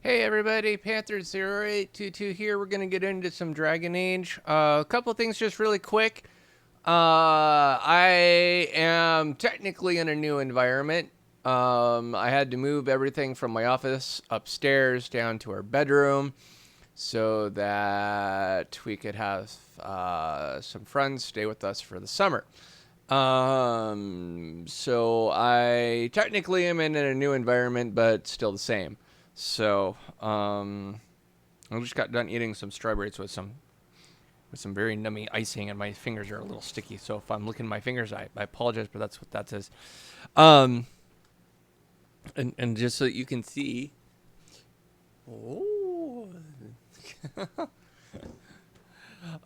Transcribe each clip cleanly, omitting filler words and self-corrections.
Hey everybody, Panther0822 here. We're gonna get into some Dragon Age. A couple things just really quick. I am technically in a new environment. I had to move everything from my office upstairs down to our bedroom so that we could have some friends stay with us for the summer. So I technically am in a new environment, but still the same. So, I just got done eating some strawberries with some very nummy icing, and my fingers are a little sticky. So if I'm licking my fingers, I apologize, but that's what that says. Um, and just so you can see, oh,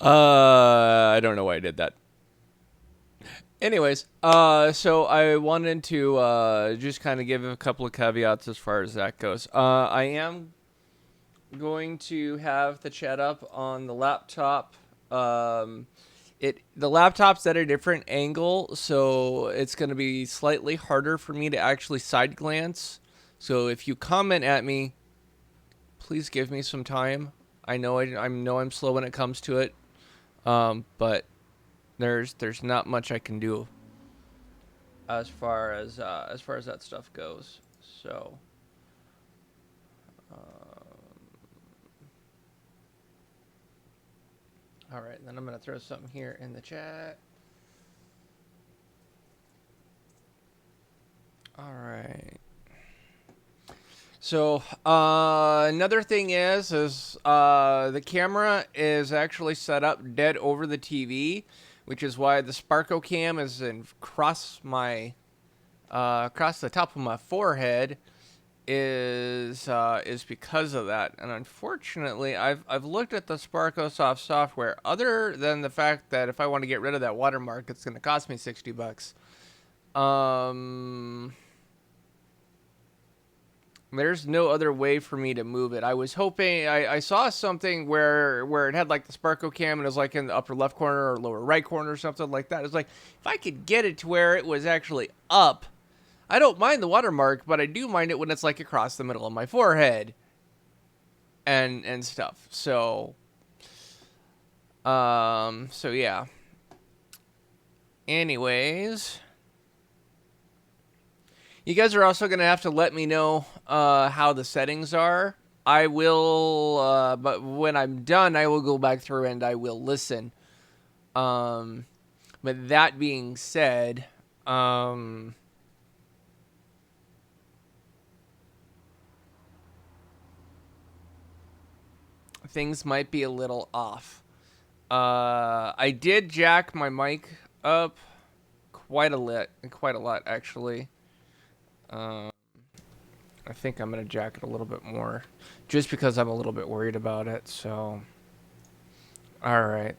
I don't know why I did that. Anyways, so I wanted to just kind of give a couple of caveats as far as that goes. I am going to have the chat up on the laptop. The laptop's at a different angle, so it's going to be slightly harder for me to actually side glance. So if you comment at me, please give me some time. I know I'm slow when it comes to it, but there's not much I can do as far as that stuff goes. So. All right, then I'm gonna throw something here in the chat. All right. So another thing is the camera is actually set up dead over the TV, which is why the Sparko cam is in across the top of my forehead is because of that. And unfortunately, I've looked at the Sparko software. Other than the fact that if I want to get rid of that watermark, it's going to cost me $60. Um, There's no other way for me to move it. I was hoping I saw something where it had like the Sparko cam and it was like in the upper left corner or lower right corner or something like that. It's like if I could get it to where it was actually up. I don't mind the watermark, but I do mind it when it's like across the middle of my forehead and stuff. So yeah. Anyways, you guys are also gonna have to let me know how the settings are. I will, but when I'm done, I will go back through and I will listen. Um, but that being said, um, things might be a little off. I did jack my mic up quite a lot actually. Uh, I think I'm gonna jack it a little bit more, just because I'm a little bit worried about it. So, all right,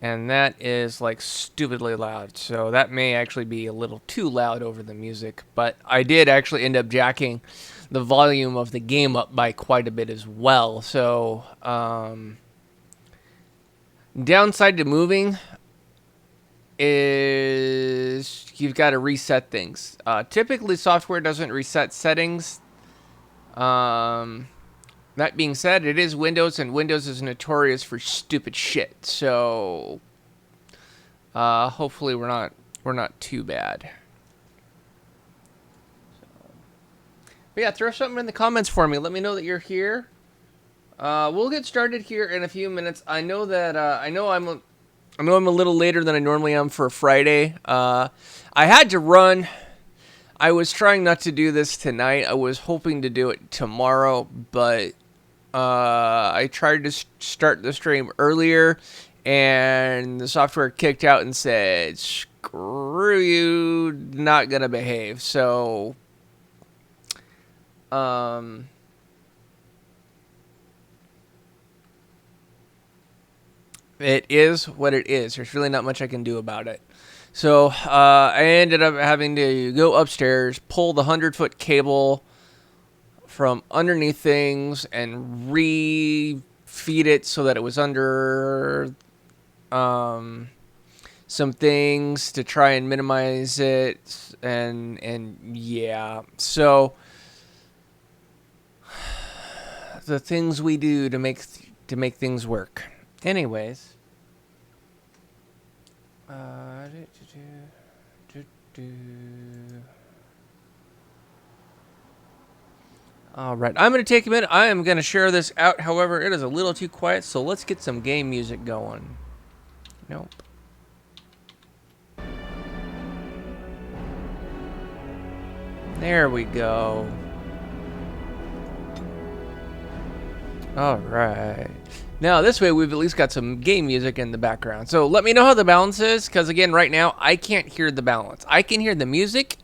and that is like stupidly loud. So that may actually be a little too loud over the music. But I did actually end up jacking the volume of the game up by quite a bit as well. So, downside to moving is you've got to reset things. Typically, software doesn't reset settings. Um, that being said, it is Windows, and Windows is notorious for stupid shit. So, hopefully, we're not too bad. But yeah, throw something in the comments for me. Let me know that you're here. We'll get started here in a few minutes. I know I'm a little later than I normally am for a Friday. I had to run. I was trying not to do this tonight. I was hoping to do it tomorrow, but I tried to start the stream earlier, and the software kicked out and said, "Screw you, not gonna behave." So, um, it is what it is. There's really not much I can do about it. So I ended up having to go upstairs, pull the 100-foot cable from underneath things, and refeed it so that it was under some things to try and minimize it, and yeah. So the things we do to make things work. Anyways. All right, I'm going to take a minute. I am going to share this out. However, it is a little too quiet, so let's get some game music going. Nope. There we go. All right. Now, this way, we've at least got some game music in the background. So let me know how the balance is, because, again, right now, I can't hear the balance. I can hear the music,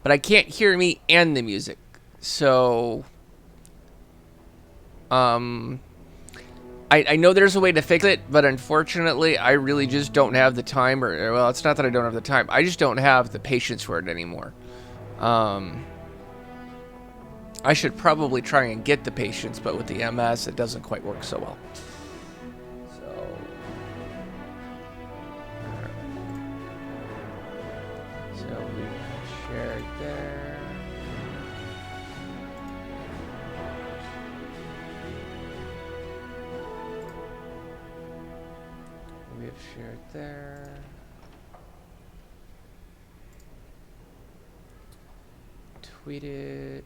but I can't hear me and the music. So, I know there's a way to fix it, but unfortunately, I really just don't have the time, or well, it's not that I don't have the time. I just don't have the patience for it anymore. I should probably try and get the patience, but with the MS, it doesn't quite work so well. So we shared there. We have shared there. Tweeted.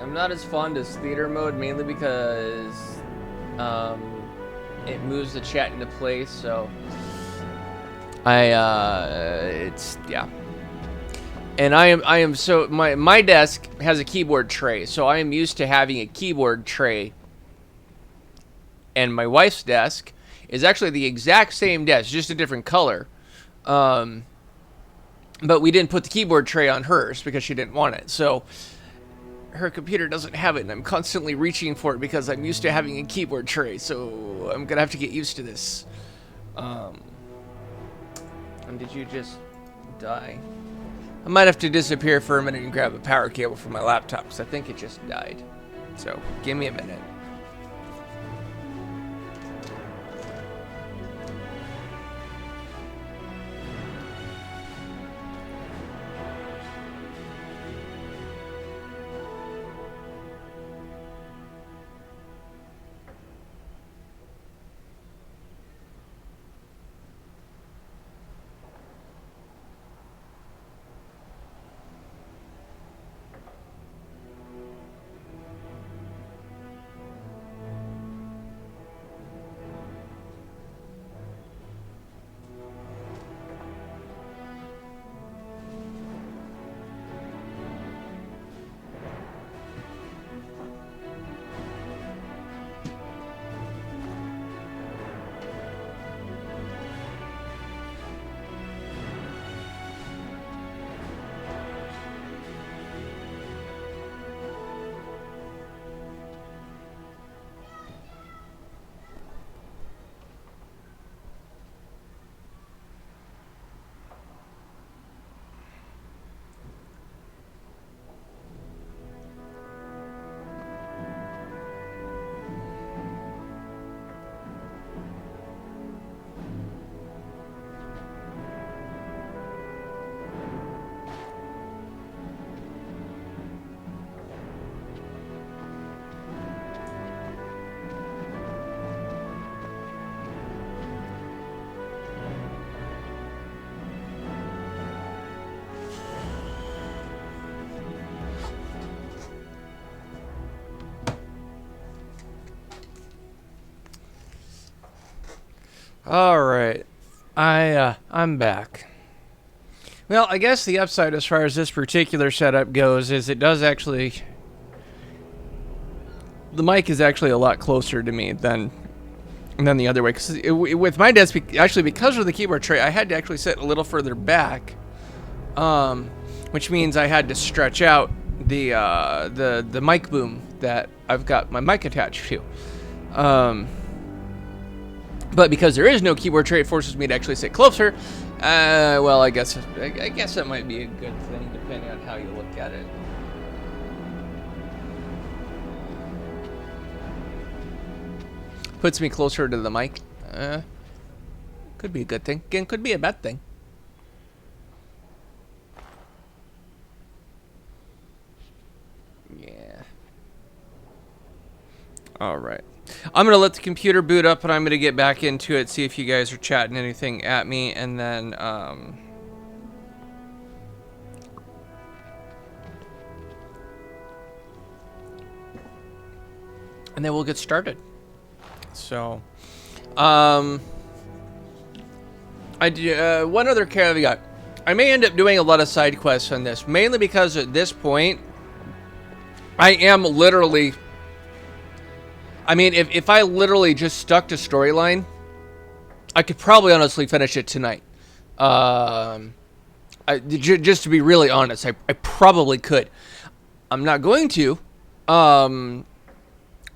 I'm not as fond as theater mode, mainly because it moves the chat into place, so it's, yeah. And I am so, my desk has a keyboard tray, so I am used to having a keyboard tray. And my wife's desk is actually the exact same desk, just a different color. But we didn't put the keyboard tray on hers because she didn't want it, so her computer doesn't have it, and I'm constantly reaching for it because I'm used to having a keyboard tray, so I'm gonna have to get used to this. And did you just die? I might have to disappear for a minute and grab a power cable for my laptop, because I think it just died. So, give me a minute. All right, I'm back. Well, I guess the upside as far as this particular setup goes is it does actually, the mic is actually a lot closer to me than the other way. Because with my desk, actually because of the keyboard tray, I had to actually sit a little further back, which means I had to stretch out the mic boom that I've got my mic attached to. But because there is no keyboard tray, it forces me to actually sit closer. Well, I guess that might be a good thing, depending on how you look at it. Puts me closer to the mic. Could be a good thing. Again, could be a bad thing. Yeah. All right. I'm going to let the computer boot up, and I'm going to get back into it, see if you guys are chatting anything at me, and then, we'll get started. So, I do, one other caveat. I may end up doing a lot of side quests on this, mainly because at this point, I am literally... I mean, if I literally just stuck to storyline, I could probably honestly finish it tonight. Just to be really honest, I probably could. I'm not going to. I'll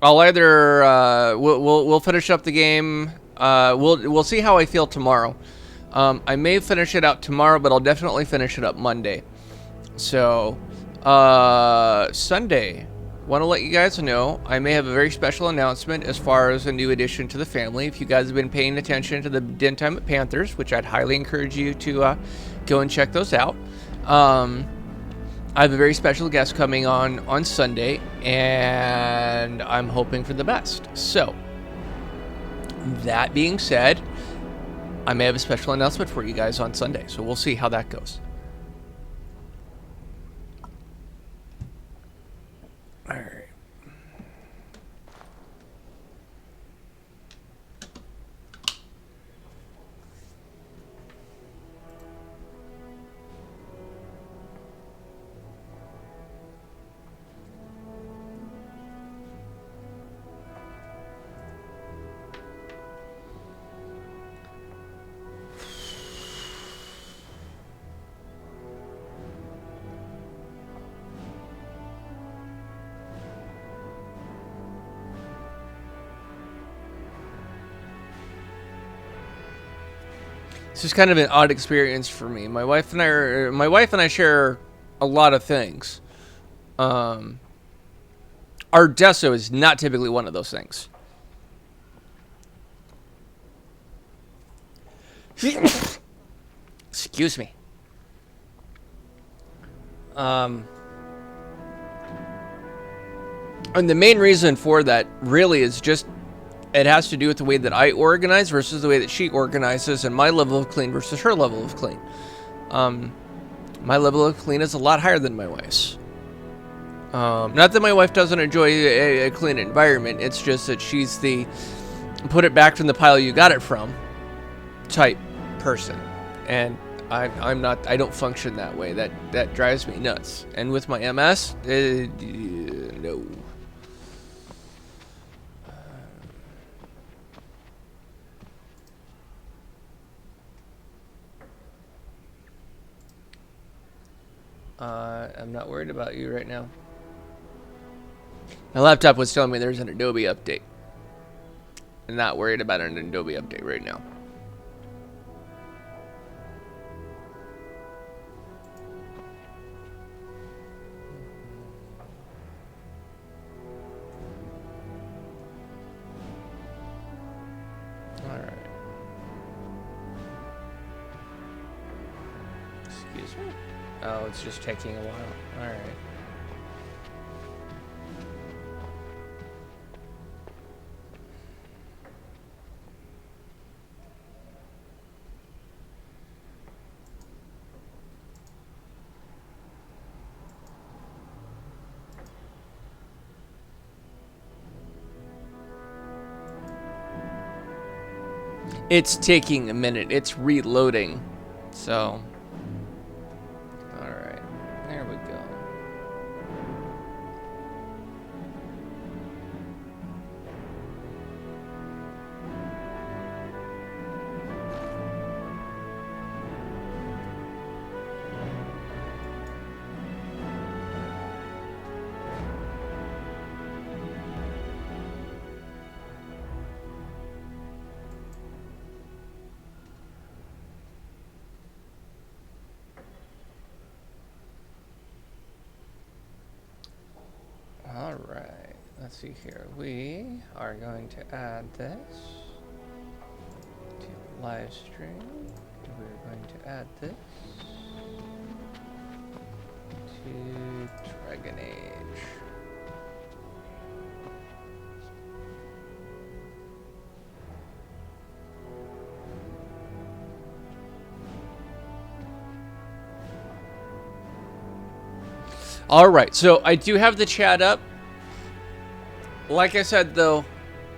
either we'll finish up the game. We'll see how I feel tomorrow. I may finish it out tomorrow, but I'll definitely finish it up Monday. So, Sunday. Want to let you guys know, I may have a very special announcement as far as a new addition to the family. If you guys have been paying attention to the Den Time at Panthers, which I'd highly encourage you to go and check those out. I have a very special guest coming on Sunday, and I'm hoping for the best. So, that being said, I may have a special announcement for you guys on Sunday, so we'll see how that goes. All right. This is kind of an odd experience for me. My wife and I share a lot of things. Our deso is not typically one of those things. Excuse me. And the main reason for that really is just it has to do with the way that I organize versus the way that she organizes, and my level of clean versus her level of clean. My level of clean is a lot higher than my wife's. Not that my wife doesn't enjoy a clean environment, it's just that she's the put it back from the pile you got it from type person. And I'm not, I don't function that way. That drives me nuts. And with my MS, no. I'm not worried about you right now. My laptop was telling me there's an Adobe update. I'm not worried about an Adobe update right now. Alright. Excuse me? Oh, it's just taking a while. Alright. It's taking a minute. It's reloading. So... Alright. There we go. let's see here. We are going to add this to live stream. We're going to add this to Dragon Age. All right, so I do have the chat up. Like I said, though,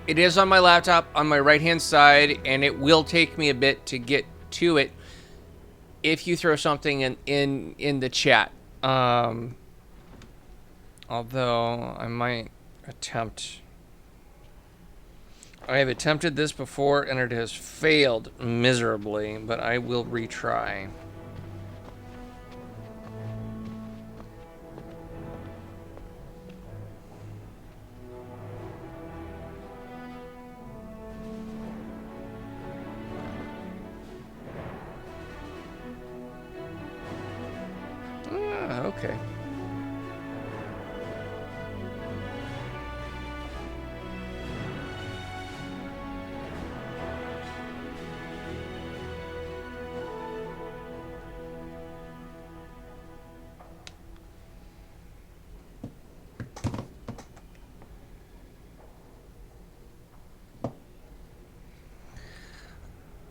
it is on my laptop on my right-hand side, and it will take me a bit to get to it if you throw something in the chat. Although I might attempt... I have attempted this before, and it has failed miserably, but I will retry. Okay.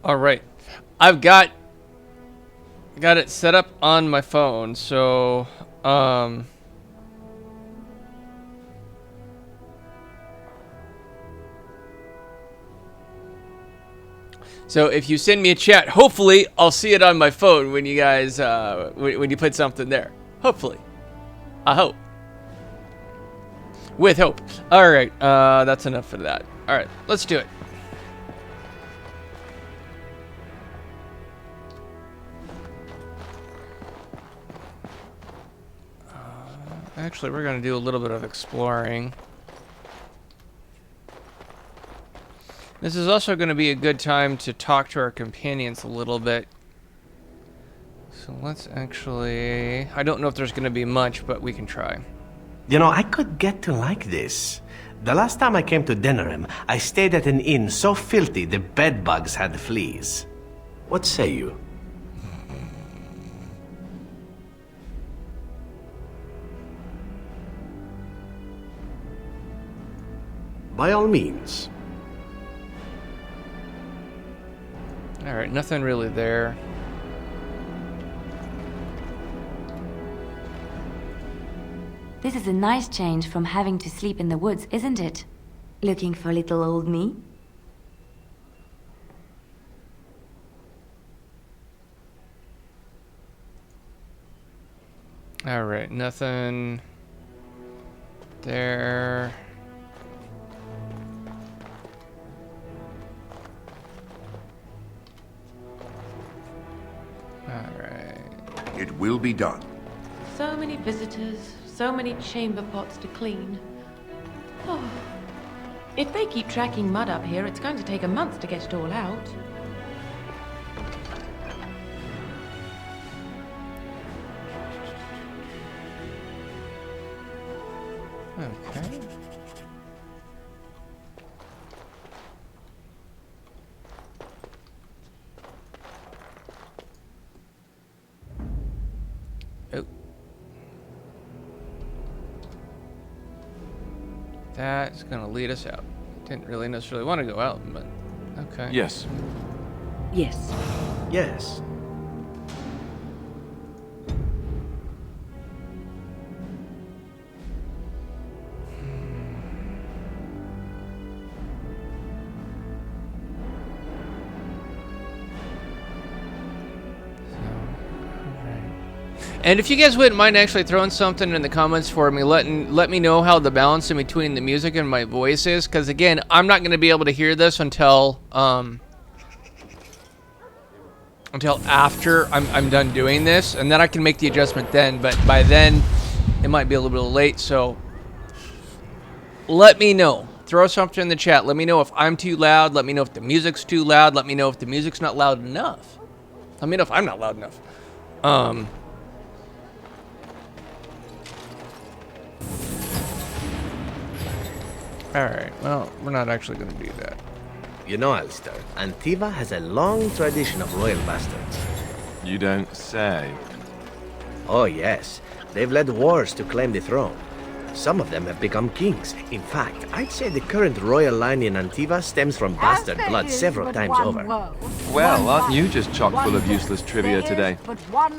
All right. I've got it set up on my phone, so so if you send me a chat, hopefully I'll see it on my phone when you guys when you put something there. Hopefully. I hope. With hope. All right, that's enough for that. All right, let's do it. Actually, we're going to do a little bit of exploring. This is also going to be a good time to talk to our companions a little bit. So let's actually... I don't know if there's going to be much, but we can try. You know, I could get to like this. The last time I came to Denerim, I stayed at an inn so filthy the bedbugs had fleas. What say you? By all means. Alright, nothing really there. This is a nice change from having to sleep in the woods, isn't it? Looking for little old me? Alright, nothing there. Alright. It will be done. So many visitors, so many chamber pots to clean. Oh. If they keep tracking mud up here, it's going to take a month to get it all out. Okay. Oh. That's gonna lead us out. Didn't really necessarily want to go out, but okay. Yes. Yes. Yes. And if you guys wouldn't mind actually throwing something in the comments for me, let me know how the balance in between the music and my voice is, because again, I'm not going to be able to hear this until after I'm done doing this, and then I can make the adjustment then. But by then, it might be a little bit late. So let me know. Throw something in the chat. Let me know if I'm too loud. Let me know if the music's too loud. Let me know if the music's not loud enough. Let me know if I'm not loud enough. Alright, well, we're not actually going to do that. You know, Alistair, Antiva has a long tradition of royal bastards. You don't say. Oh, yes. They've led wars to claim the throne. Some of them have become kings. In fact, I'd say the current royal line in Antiva stems from bastard blood several times over. Well, aren't you just chock full of useless trivia today?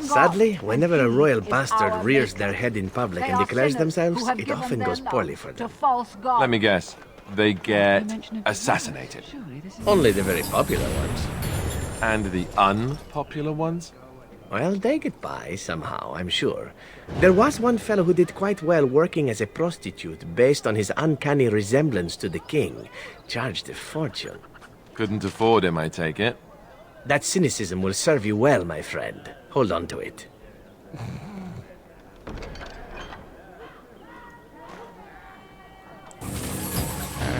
Sadly, whenever a royal bastard rears their head in public and declares themselves, it often goes poorly for them. Let me guess. They get assassinated. Only the very popular ones. And the unpopular ones? Well, they get by somehow, I'm sure. There was one fellow who did quite well working as a prostitute based on his uncanny resemblance to the king. Charged a fortune. Couldn't afford him, I take it. That cynicism will serve you well, my friend. Hold on to it.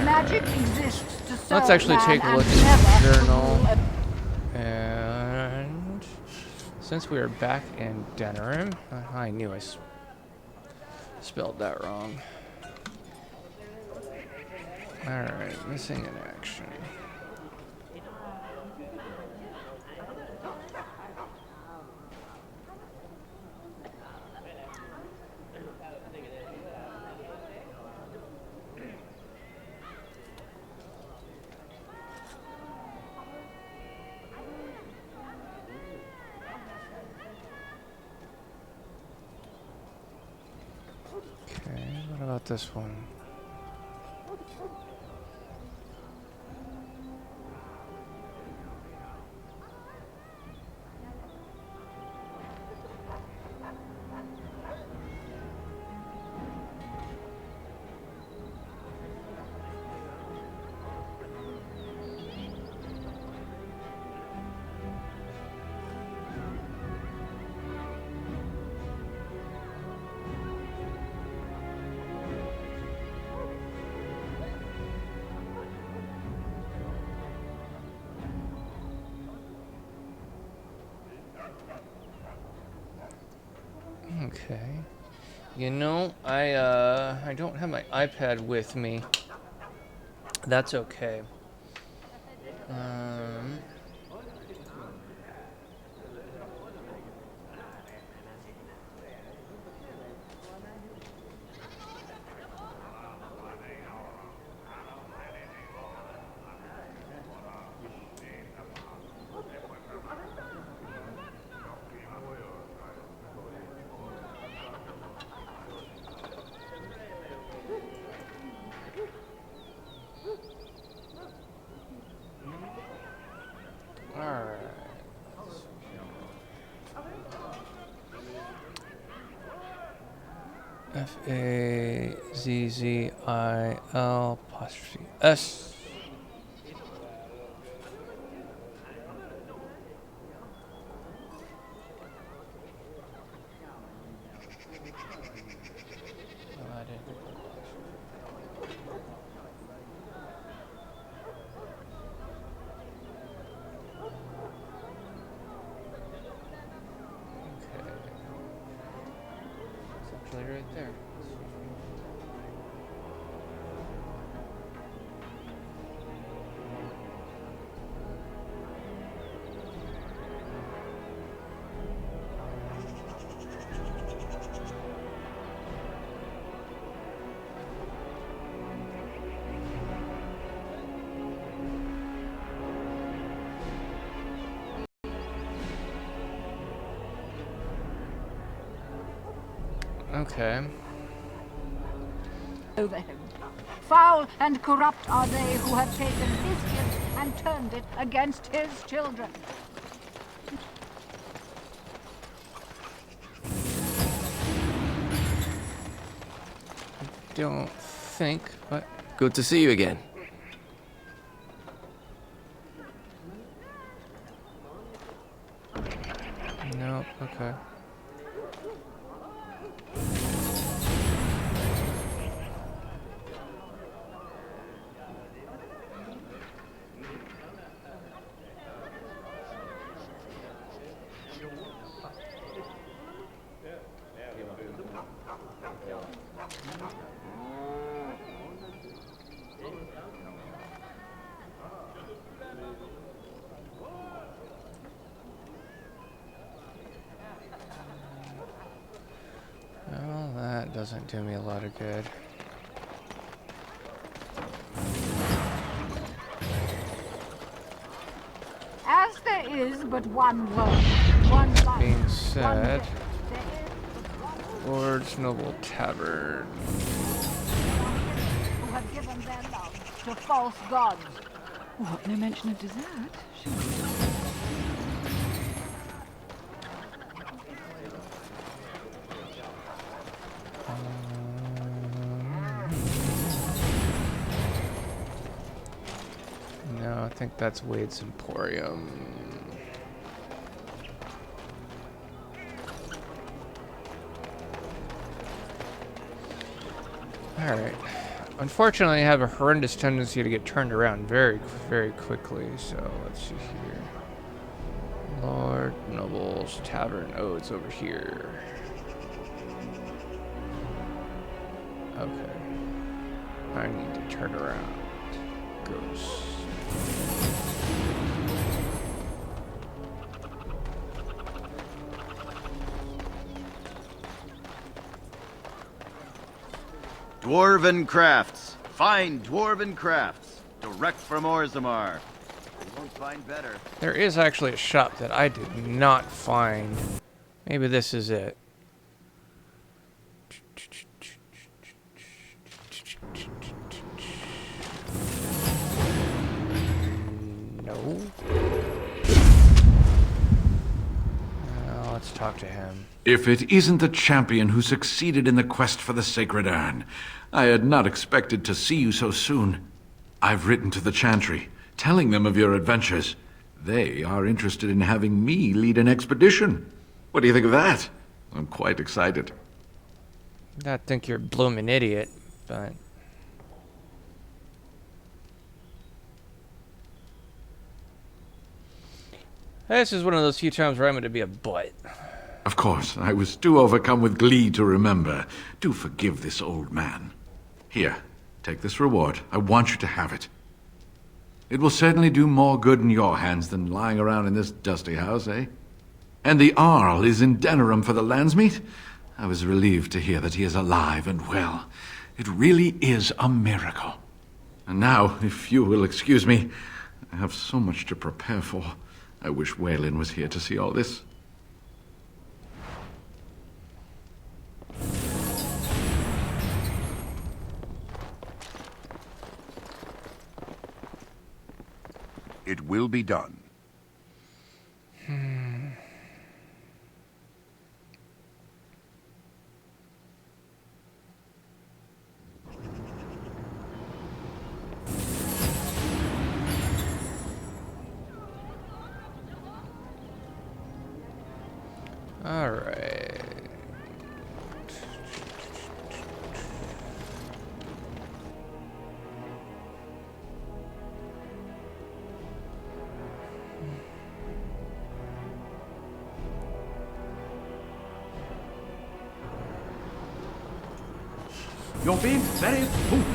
Magic exists to serve Let's actually man take a and look never at the to journal. rule And since we are back in Denerim, I knew I spelled that wrong. Alright, missing in action. Okay, what about this one? Okay. You know, I don't have my iPad with me. That's okay. Alright. Fazzil apostrophe S. Right there. Okay. over him. Foul and corrupt are they who have taken his gift and turned it against his children. Don't think, but Good to see you again. no, okay. doesn't do me a lot of good. As there is but one world, one life, Being one said, death, there is but one Lord's Noble Tavern. who have given their love to false gods. What? No mention of dessert? Sure. No, I think that's Wade's Emporium. Alright. Unfortunately, I have a horrendous tendency to get turned around very, very quickly, so let's see here. Lord Noble's Tavern. Oh, it's over here. Okay. I need to turn around. Ghost. Dwarven crafts. Fine dwarven crafts. Direct from Orzammar. You won't find better. There is actually a shop that I did not find. Maybe this is it. No. Let's talk to him. If it isn't the champion who succeeded in the quest for the Sacred Urn, I had not expected to see you so soon. I've written to the Chantry, telling them of your adventures. They are interested in having me lead an expedition. What do you think of that? I'm quite excited. I think you're a bloomin' idiot, but... This is one of those few times where I'm going to be a butt. Of course, I was too overcome with glee to remember. Do forgive this old man. Here, take this reward. I want you to have it. It will certainly do more good in your hands than lying around in this dusty house, eh? And the Arl is in Denerim for the landsmeet? I was relieved to hear that he is alive and well. It really is a miracle. And now, if you will excuse me, I have so much to prepare for. I wish Waylin was here to see all this. It will be done. All right. You're being very foolish.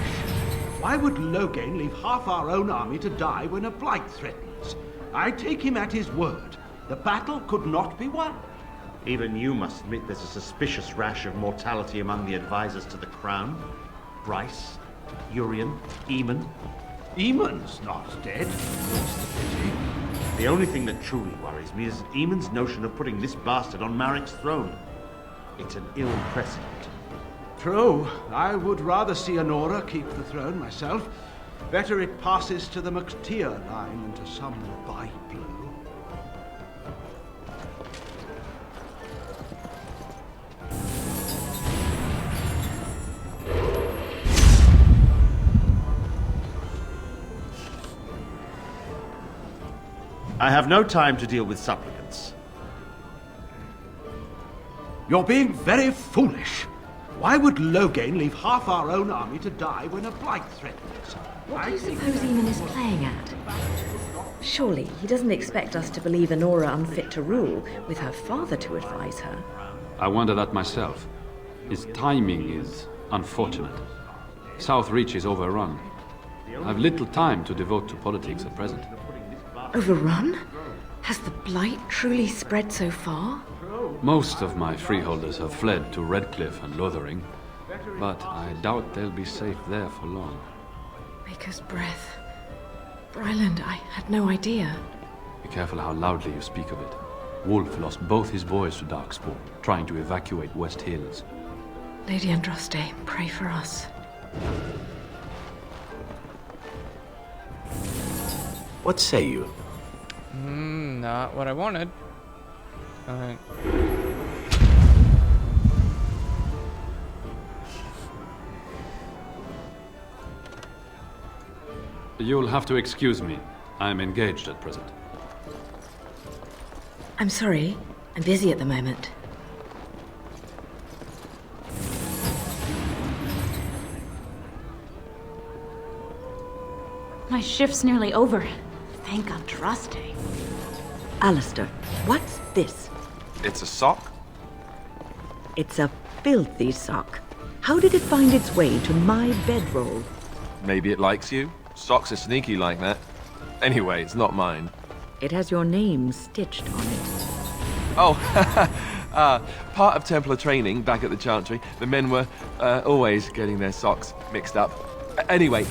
Why would Loghain leave half our own army to die when a blight threatens? I take him at his word. The battle could not be won. Even you must admit there's a suspicious rash of mortality among the advisors to the crown. Bryce, Urien, Eamon. Eamon's not dead. What's the pity? The only thing that truly worries me is Eamon's notion of putting this bastard on Marik's throne. It's an ill precedent. True. I would rather see Honora keep the throne myself. Better it passes to the McTeer line than to some by-blow. I have no time to deal with supplicants. You're being very foolish. Why would Loghain leave half our own army to die when a blight threatens? What do you suppose Eamon is playing at? Surely he doesn't expect us to believe Honora unfit to rule, with her father to advise her. I wonder that myself. His timing is unfortunate. Southreach is overrun. I've little time to devote to politics at present. Overrun? Has the blight truly spread so far? Most of my freeholders have fled to Redcliffe and Lothering. but I doubt they'll be safe there for long. Maker's breath. Bryland, I had no idea. Be careful how loudly you speak of it. Wolf lost both his boys to Darkspawn, trying to evacuate West Hills. Lady Andraste, pray for us. What say you? Not what I wanted. Alright. You'll have to excuse me. I'm engaged at present. I'm sorry. I'm busy at the moment. My shift's nearly over. Thank Andraste. Alistair, what's this? It's a sock? It's a filthy sock. How did it find its way to my bedroll? Maybe it likes you. Socks are sneaky like that. Anyway, it's not mine. It has your name stitched on it. Oh, part of Templar training back at the Chantry. The men were always getting their socks mixed up. Anyway,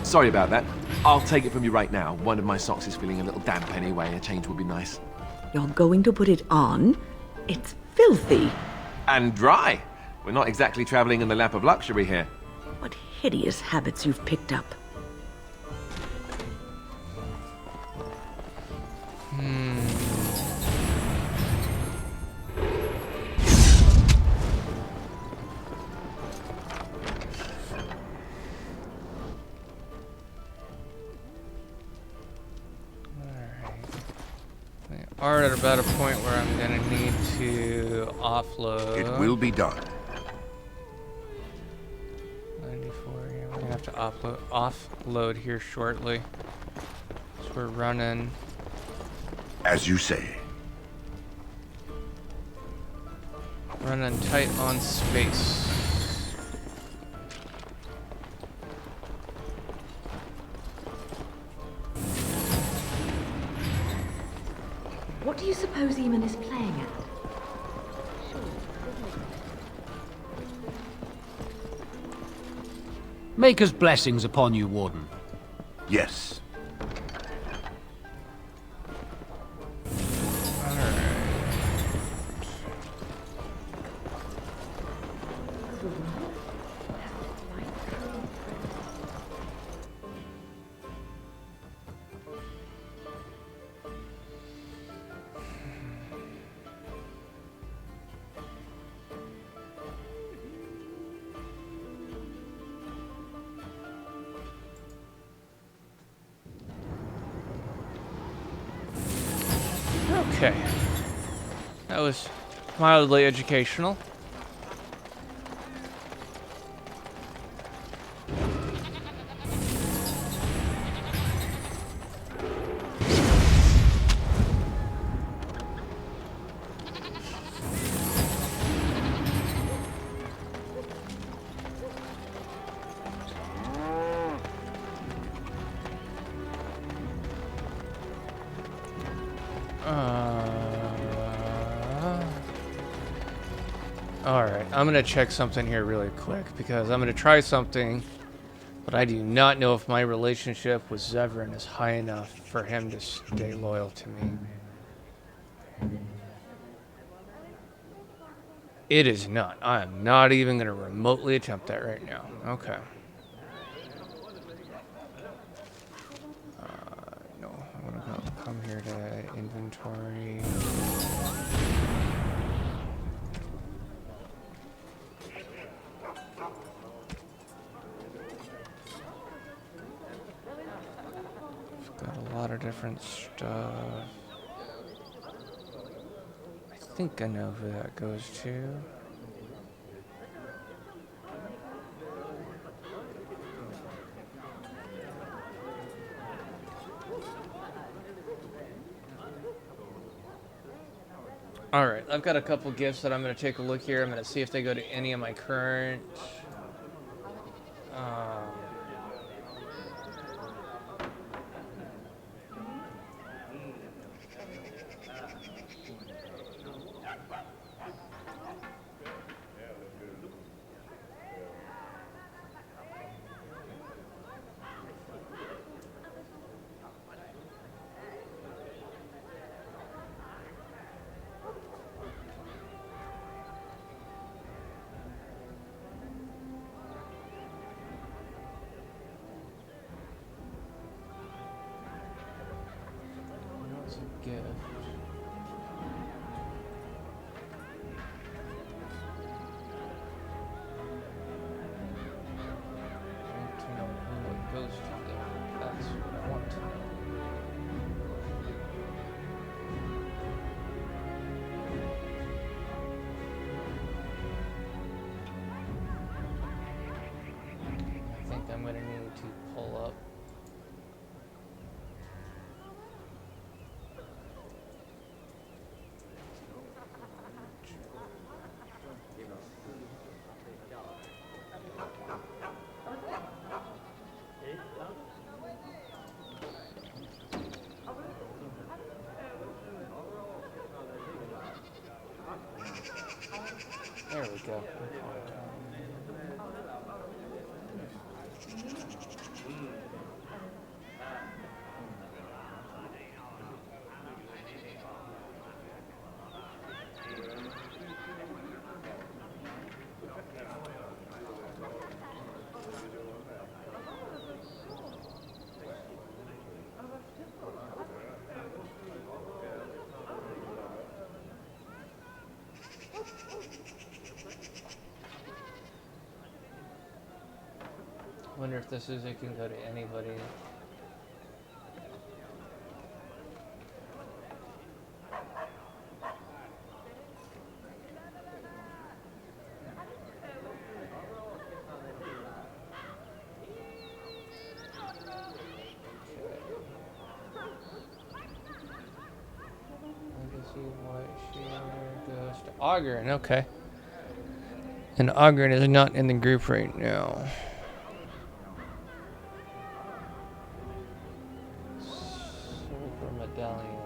sorry about that. I'll take it from you right now. One of my socks is feeling a little damp anyway. A change would be nice. You're going to put it on? It's filthy. And dry. We're not exactly traveling in the lap of luxury here. What hideous habits you've picked up. Are at about a point where I'm gonna need to offload. It will be done. 94. Yeah, we're gonna have to offload here shortly. So we're running. As you say. Running tight on space. What do you suppose Eamon is playing at? Maker's blessings upon you, Warden. Yes. Okay. That was mildly educational. Alright, I'm gonna check something here really quick because I'm gonna try something, but I do not know if my relationship with Zevran is high enough for him to stay loyal to me. It is not. I am not even gonna remotely attempt that right now. Okay. No, I'm gonna come here to inventory. Got a lot of different stuff. I think I know who that goes to. Alright, I've got a couple gifts that I'm going to take a look here. I'm going to see if they go to any of my current... gift. I want to know who it goes to though. That's what I want to know. I think I'm gonna need to pull up. There we go. Wonder if this is it can go to anybody. Legacy White Share goes to Ogren, okay. And Ogren is not in the group right now. Silver medallion.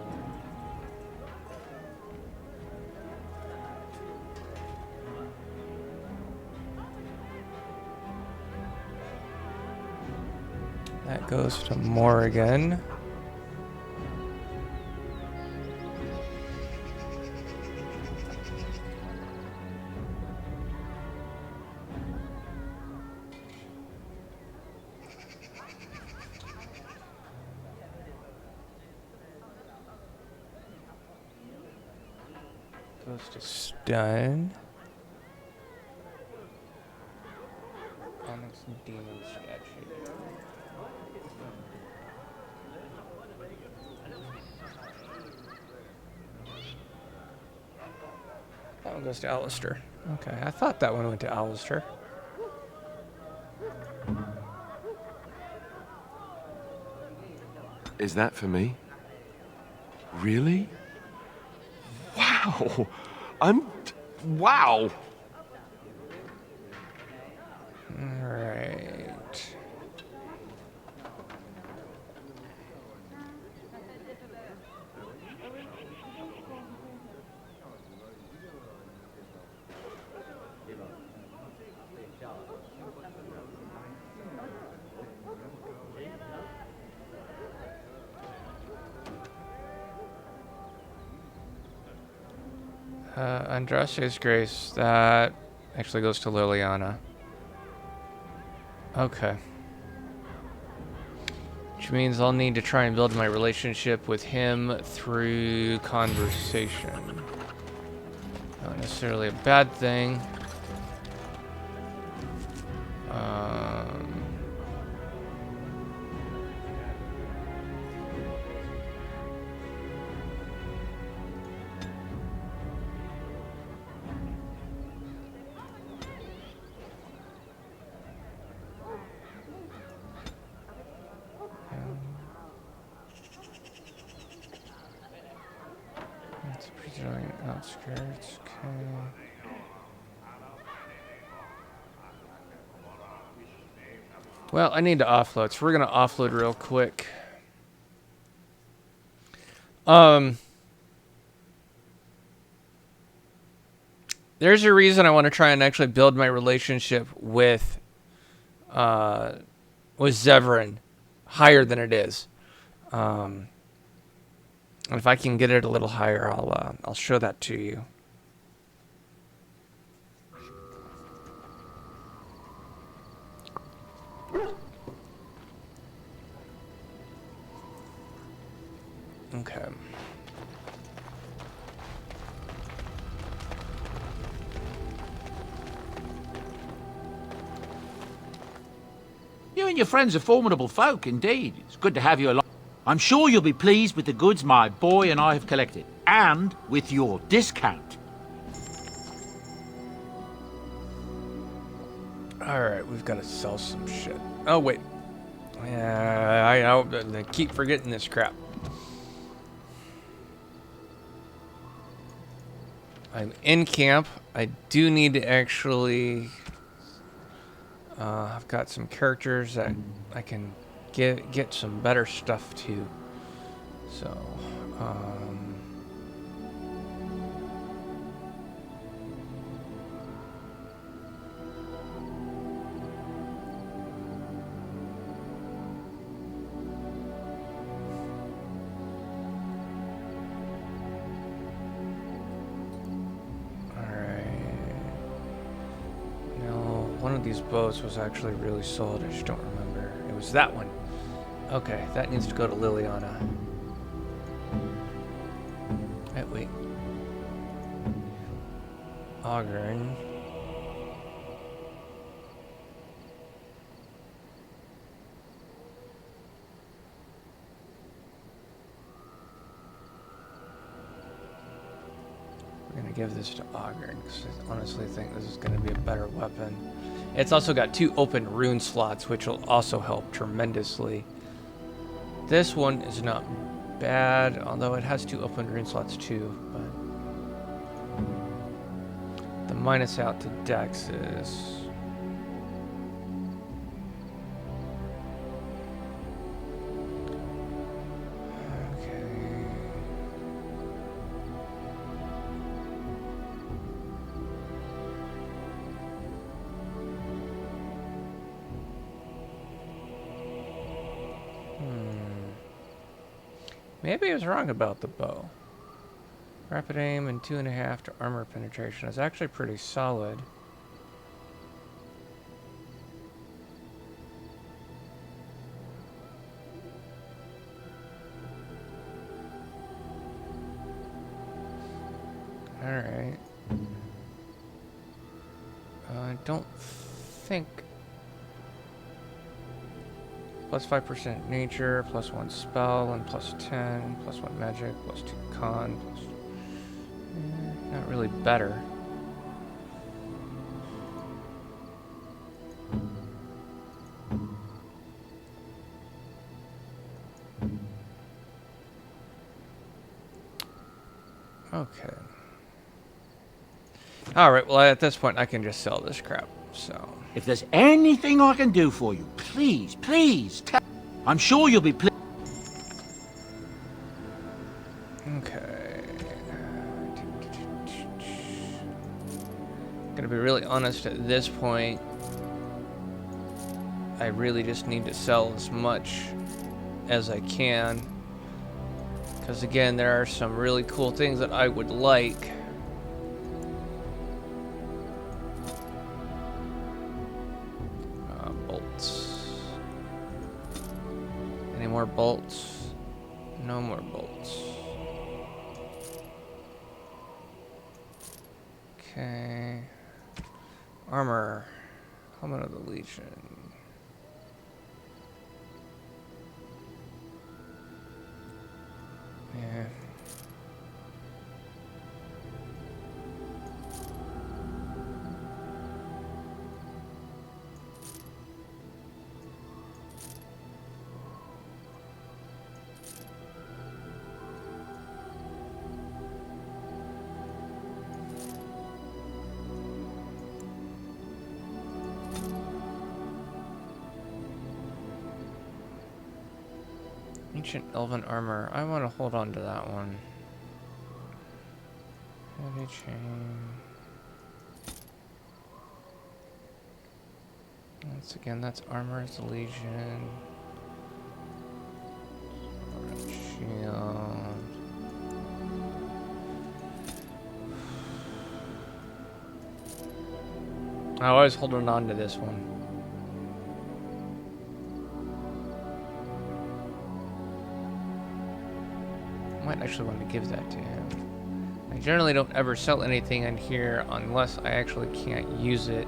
That goes to Morrigan. Goes to Stun. Onyx Demon Statue. That one goes to Alistair. Okay, I thought that one went to Alistair. Is that for me? Really? Wow! Wow! Alright. Andraste's Grace, that actually goes to Liliana. Okay. Which means I'll need to try and build my relationship with him through conversation. Not necessarily a bad thing. That's Brazilian outskirts. Okay. Well, I need to offload, so we're gonna offload real quick. There's a reason I want to try and actually build my relationship with Zevran higher than it is. And if I can get it a little higher, I'll show that to you. Okay. and your friends are formidable folk, indeed. It's good to have you along. I'm sure you'll be pleased with the goods my boy and I have collected, and with your discount. Alright, we've got to sell some shit. Oh, wait. Yeah, I keep forgetting this crap. I'm in camp. I do need to actually... I've got some characters that I can get some better stuff to. So, one of these boats was actually really sold. I just don't remember. It was that one. Okay, that needs to go to Liliana. Wait. Ogren. We're gonna give this to Ogren because I honestly think this is gonna be a better weapon. It's also got 2 open rune slots, which will also help tremendously. This one is not bad, although it has 2 open rune slots too. But the minus out to Dex is... Maybe I was wrong about the bow. Rapid aim and 2.5 to armor penetration is actually pretty solid. Alright. I don't think... Plus 5% nature, plus 1 spell, and plus 10, plus 1 magic, plus 2 con, plus... not really better. Okay. Alright, well at this point I can just sell this crap, so... If there's anything I can do for you, please, please tell. I'm sure you'll be pleased. Okay. Gonna be really honest at this point. I really just need to sell as much as I can. Because again, there are some really cool things that I would like. More bolts. No more bolts. Okay. Armor. Helmet of the Legion. Yeah. Ancient Elven Armor. I want to hold on to that one. Heavy chain. Once again, that's Armor as the Legion. Shield. I was holding on to this one. Might actually want to give that to him. I generally don't ever sell anything in here unless I actually can't use it.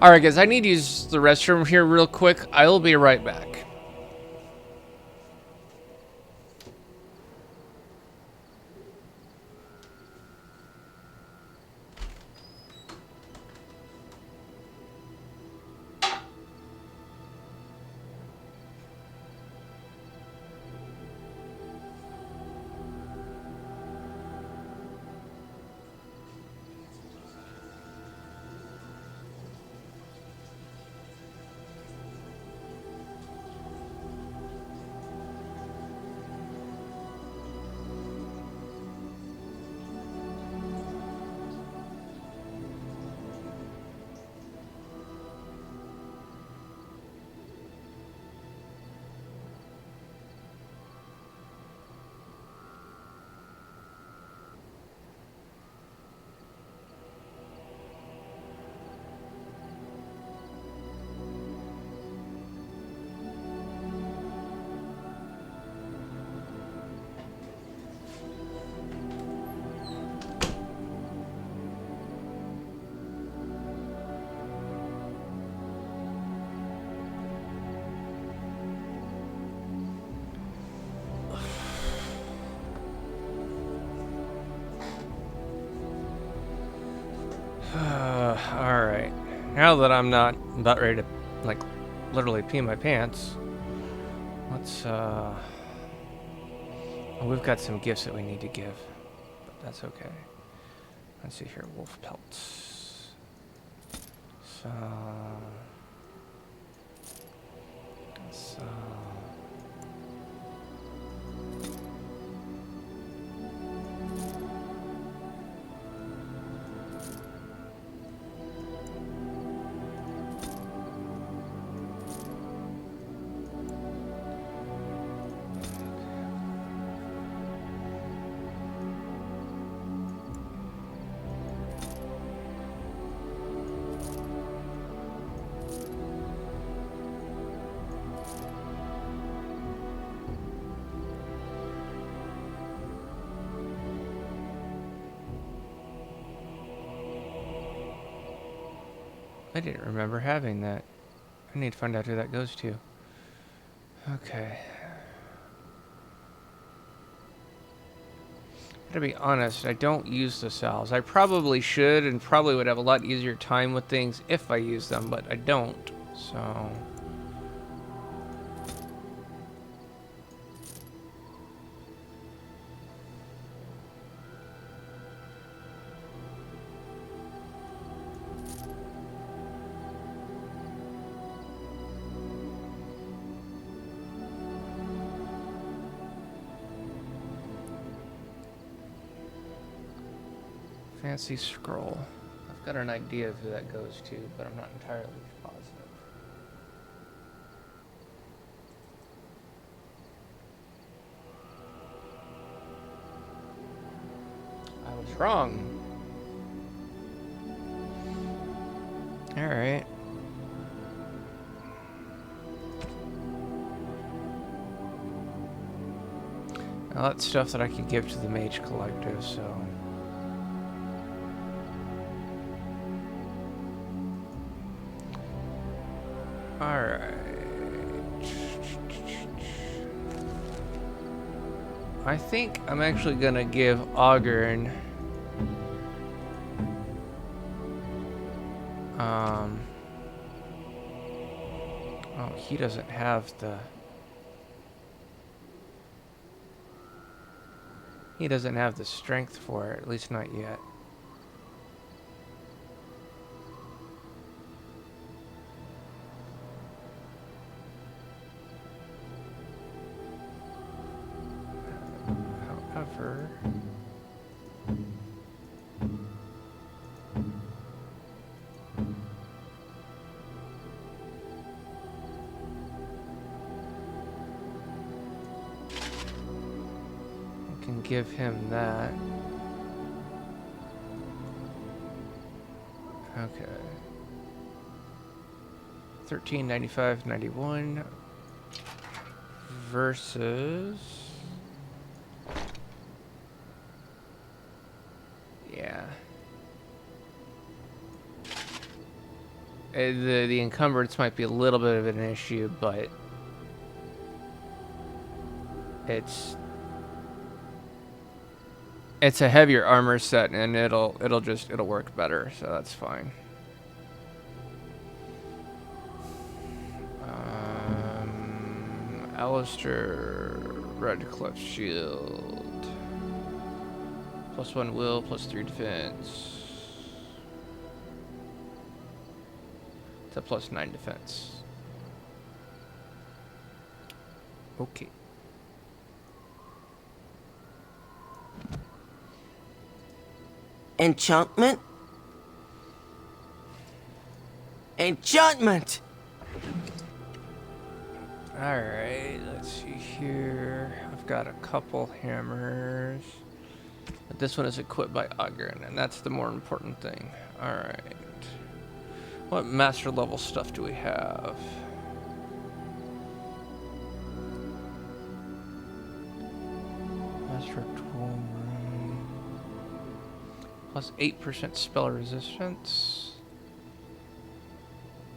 Alright guys, I need to use the restroom here real quick. I will be right back. Alright. Now that I'm not about ready to, like, literally pee my pants, let's, well, we've got some gifts that we need to give, but that's okay. Let's see here, wolf pelts. So... I didn't remember having that. I need to find out who that goes to. Okay. To be honest, I don't use the salves. I probably should and probably would have a lot easier time with things if I use them, but I don't. So... Fancy scroll. I've got an idea of who that goes to, but I'm not entirely positive. I was wrong. Alright. Now that's stuff that I could give to the Mage Collective, so... Alright. I think I'm actually gonna give Augern oh, he doesn't have the strength for it, at least not yet. However, I can give him that. Okay. 13.95.91 versus... Yeah. The encumbrance might be a little bit of an issue, but it's a heavier armor set, and it'll work better, so that's fine. Alistair, Redcliffe shield. +1 will, +3 defense. It's a +9 defense. Okay. Enchantment? Enchantment! Alright, let's see here. I've got a couple hammers. But this one is equipped by Ogren, and that's the more important thing. Alright. What master level stuff do we have? Master tool room. +8% spell resistance.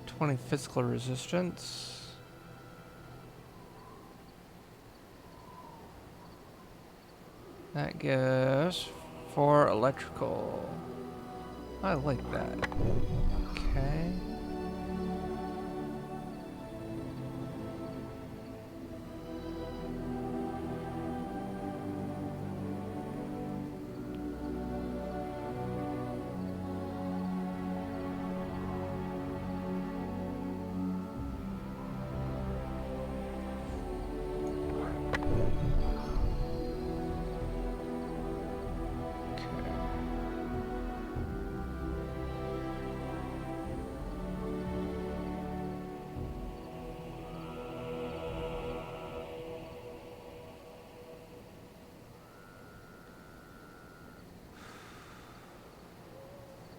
20 physical resistance. That gives 4 electrical. I like that. Okay.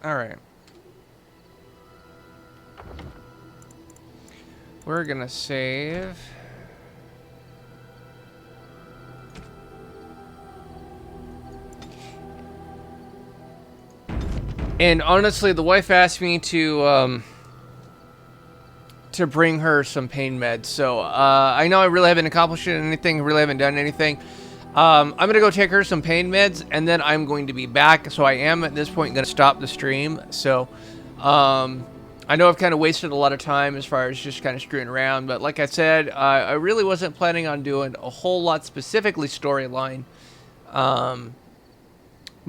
Alright. We're gonna save. And honestly, the wife asked me to bring her some pain meds. So I know I really haven't accomplished anything, really haven't done anything. I'm going to go take her some pain meds, and then I'm going to be back. So I am, at this point, going to stop the stream. So I know I've kind of wasted a lot of time as far as just kind of screwing around. But like I said, I really wasn't planning on doing a whole lot specifically storyline.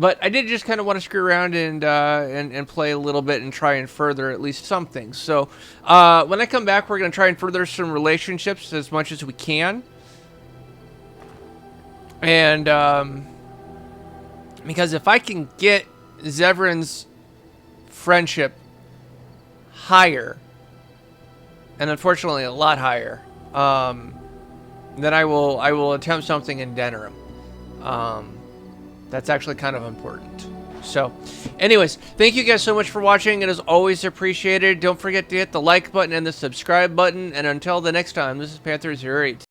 But I did just kind of want to screw around and play a little bit and try and further at least some things. So when I come back, we're going to try and further some relationships as much as we can. And because if I can get Zevran's friendship higher, and unfortunately a lot higher, then I will attempt something in Denerim. That's actually kind of important. So, anyways, thank you guys so much for watching. It is always appreciated. Don't forget to hit the like button and the subscribe button. And until the next time, this is Panther08.